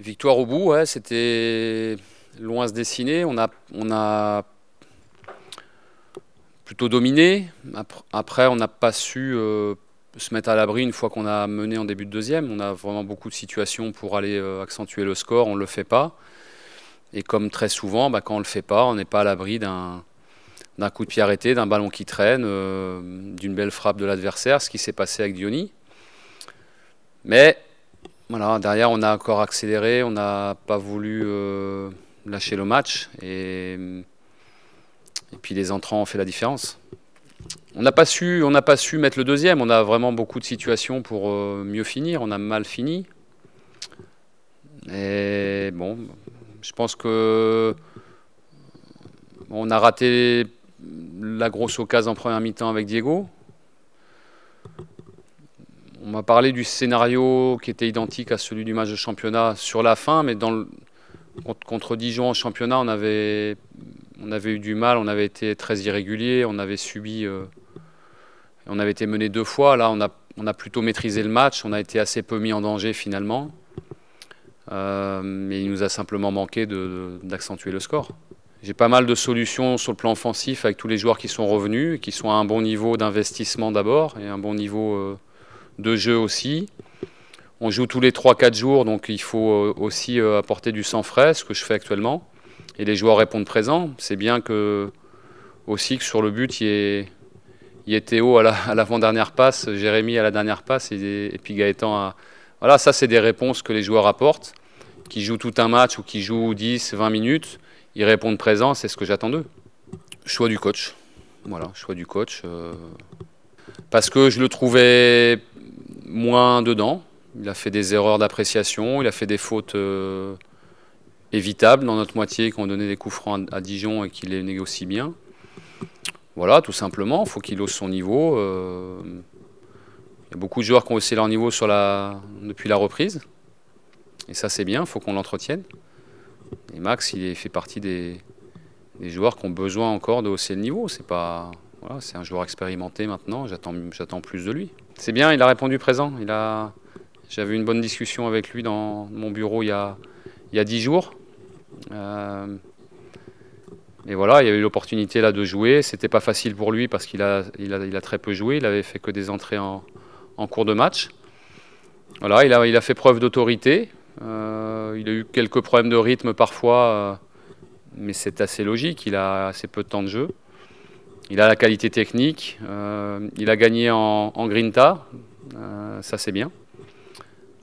Victoire au bout, ouais, c'était loin à se dessiner. On a plutôt dominé. Après, on n'a pas su se mettre à l'abri une fois qu'on a mené en début de deuxième. On a vraiment beaucoup de situations pour aller accentuer le score. On ne le fait pas. Et comme très souvent, quand on ne le fait pas, on n'est pas à l'abri d'un coup de pied arrêté, d'un ballon qui traîne, d'une belle frappe de l'adversaire, ce qui s'est passé avec Diony. Mais voilà, derrière, on a encore accéléré, on n'a pas voulu lâcher le match. Et puis les entrants ont fait la différence. On n'a pas su mettre le deuxième. On a vraiment beaucoup de situations pour mieux finir. On a mal fini. Et bon, je pense que on a raté la grosse occasion en première mi-temps avec Diego. On m'a parlé du scénario qui était identique à celui du match de championnat sur la fin, mais contre Dijon en championnat, on avait eu du mal, on avait été très irrégulier, on avait subi, on avait été mené 2 fois. Là, on a plutôt maîtrisé le match, on a été assez peu mis en danger finalement, mais il nous a simplement manqué d'accentuer le score. J'ai pas mal de solutions sur le plan offensif avec tous les joueurs qui sont revenus, qui sont à un bon niveau d'investissement d'abord et un bon niveau de jeu aussi. On joue tous les 3-4 jours, donc il faut aussi apporter du sang frais, ce que je fais actuellement. Et les joueurs répondent présents. C'est bien aussi que sur le but, il y ait Théo à l'avant-dernière passe, Jérémy à la dernière passe et puis Gaëtan à... Voilà, ça c'est des réponses que les joueurs apportent, qui jouent tout un match ou qui jouent 10, 20 minutes. Ils répondent présents, c'est ce que j'attends d'eux. Choix du coach. Voilà, choix du coach. Parce que je le trouvais moins dedans. Il a fait des erreurs d'appréciation, il a fait des fautes évitables dans notre moitié, qui ont donné des coups francs à Dijon et qu'il les négocie bien. Voilà, tout simplement, il faut qu'il hausse son niveau. Il y a beaucoup de joueurs qui ont haussé leur niveau depuis la reprise. Et ça, c'est bien, il faut qu'on l'entretienne. Et Max, il fait partie des joueurs qui ont besoin encore de hausser le niveau. Voilà, c'est un joueur expérimenté maintenant, j'attends plus de lui. C'est bien, il a répondu présent. J'avais une bonne discussion avec lui dans mon bureau il y a 10 jours. Et voilà, il y a eu l'opportunité là de jouer. C'était pas facile pour lui parce qu'il a très peu joué. Il avait fait que des entrées en cours de match. Voilà, il a fait preuve d'autorité. Il a eu quelques problèmes de rythme parfois, mais c'est assez logique. Il a assez peu de temps de jeu. Il a la qualité technique. Il a gagné en grinta. Ça, c'est bien.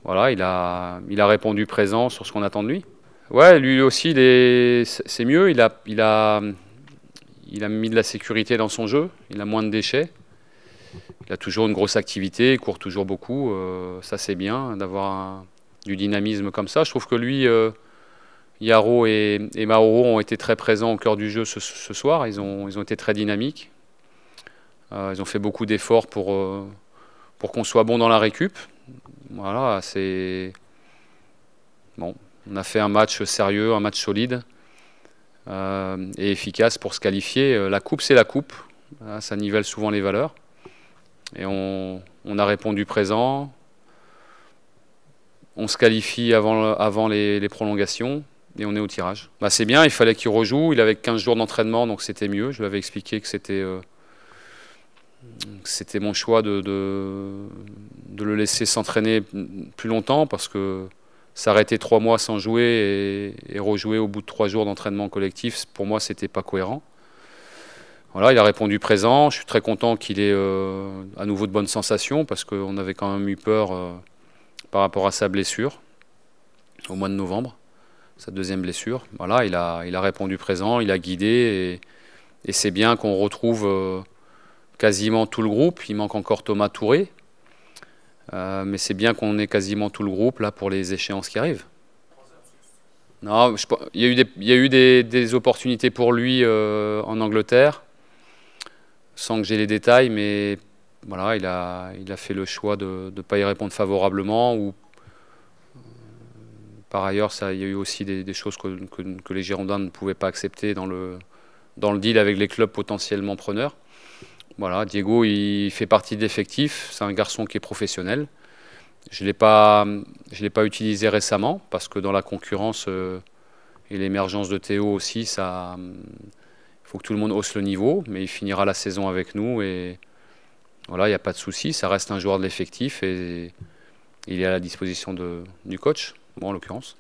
Voilà, il a répondu présent sur ce qu'on attend de lui. Ouais, lui aussi, c'est mieux. Il a mis de la sécurité dans son jeu. Il a moins de déchets. Il a toujours une grosse activité. Il court toujours beaucoup. Ça, c'est bien d'avoir du dynamisme comme ça. Je trouve que lui, Yaro et Mauro ont été très présents au cœur du jeu ce soir. Ils ont été très dynamiques. Ils ont fait beaucoup d'efforts pour qu'on soit bon dans la récup. Voilà, c'est bon. On a fait un match sérieux, un match solide et efficace pour se qualifier. La coupe, c'est la coupe. Ça nivelle souvent les valeurs. Et on a répondu présent. On se qualifie avant les prolongations et on est au tirage. C'est bien, il fallait qu'il rejoue. Il avait 15 jours d'entraînement, donc c'était mieux. Je lui avais expliqué que c'était mon choix de le laisser s'entraîner plus longtemps parce que s'arrêter 3 mois sans jouer et rejouer au bout de 3 jours d'entraînement collectif, pour moi, c'était pas cohérent. Voilà, il a répondu présent. Je suis très content qu'il ait à nouveau de bonnes sensations parce qu'on avait quand même eu peur par rapport à sa blessure au mois de novembre, sa deuxième blessure. Voilà, il a répondu présent, il a guidé et c'est bien qu'on retrouve quasiment tout le groupe. Il manque encore Thomas Touré. Mais c'est bien qu'on ait quasiment tout le groupe là pour les échéances qui arrivent. Non, il y a eu des opportunités pour lui en Angleterre, sans que j'ai les détails, mais voilà, il a fait le choix de ne pas y répondre favorablement. Ou par ailleurs, il y a eu aussi des choses que les Girondins ne pouvaient pas accepter dans le deal avec les clubs potentiellement preneurs. Voilà, Diego, il fait partie de l'effectif. C'est un garçon qui est professionnel. Je l'ai pas utilisé récemment parce que dans la concurrence et l'émergence de Théo aussi, il faut que tout le monde hausse le niveau, mais il finira la saison avec nous et voilà, il n'y a pas de souci. Ça reste un joueur de l'effectif et il est à la disposition du coach, moi en l'occurrence.